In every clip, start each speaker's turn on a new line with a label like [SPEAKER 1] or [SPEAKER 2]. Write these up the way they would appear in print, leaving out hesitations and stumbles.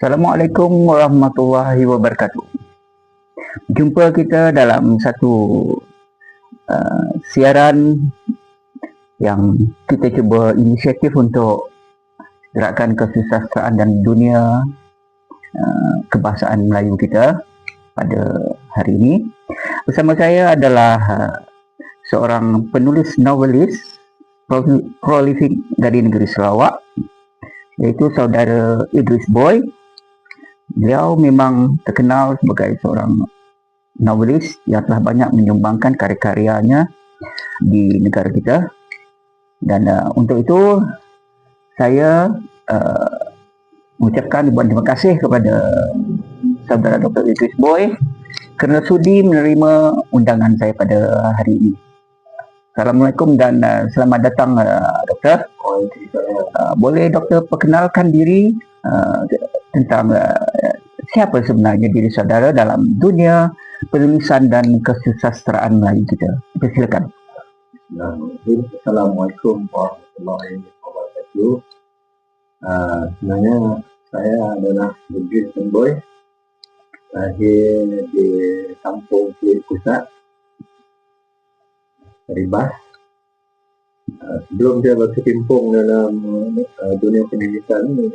[SPEAKER 1] Assalamualaikum warahmatullahi wabarakatuh. Jumpa kita dalam satu siaran yang kita cuba inisiatif untuk gerakan kesusastraan dan dunia kebahasaan Melayu kita pada hari ini. Bersama saya adalah seorang penulis novelis prolific dari negeri Sarawak, iaitu saudara Idris Boy. Beliau memang terkenal sebagai seorang novelis yang telah banyak menyumbangkan karya-karyanya di negara kita. Dan untuk itu saya mengucapkan ribuan terima kasih kepada saudara Dr. Idris Boy kerana sudi menerima undangan saya pada hari ini. Assalamualaikum dan selamat datang, Doktor. Boleh Doktor perkenalkan diri tentang siapa sebenarnya diri saudara dalam dunia penulisan dan kesusastraan Melayu kita? Silakan.
[SPEAKER 2] Assalamualaikum warahmatullahi wabarakatuh. Sebenarnya saya adalah Idris Boy, lahir di Kampung Kulit Pusat, Ribas. Sebelum saya berkecimpung dalam dunia penulisan ini,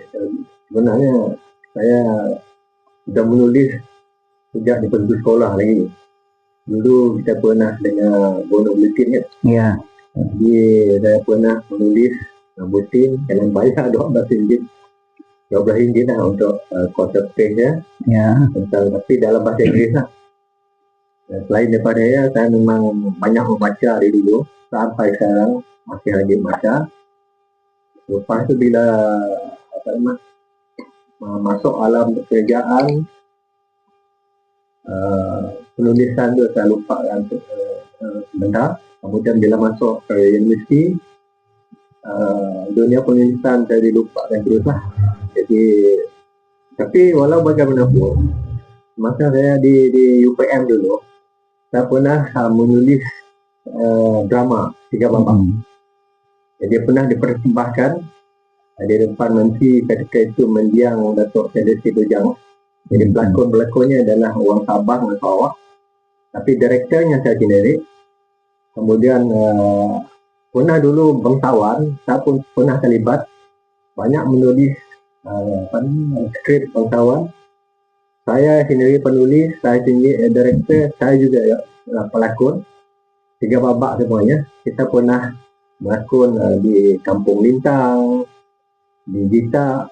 [SPEAKER 2] sebenarnya saya sudah menulis sejak di penghujung sekolah lagi. Dulu kita pernah dengar Bono Bulletin kan?
[SPEAKER 1] Ya.
[SPEAKER 2] Jadi saya pernah menulis bulletin kena bayar RM12, RM12 lah untuk quarter page ya.
[SPEAKER 1] Ya.
[SPEAKER 2] Tapi dalam bahasa Inggeris lah. Dan selain daripada saya memang banyak membaca dari dulu sampai sekarang masih lagi baca. Lepas tu bila masuk alam pekerjaan, penulisan tu saya lupakan sebentar. Kemudian bila masuk ke universiti, dunia penulisan saya dilupakan terus lah. Jadi, tapi walau bagaimanapun, masa saya di UPM dulu, saya pernah menulis drama 3 babak. Jadi pernah dipersembahkan di depan menteri ketika itu mendiang Datuk Seri Dojang. Jadi pelakon-pelakonnya adalah orang Sabah dan Sarawak, tapi direkturnya saya sendiri. Kemudian pernah dulu bangsawan, saya pun pernah terlibat banyak menulis skrip bangsawan. Saya sendiri penulis, saya sendiri direktur, saya juga pelakon. 3 babak semuanya. Kita pernah melakon di Kampung Lintang, di Jita,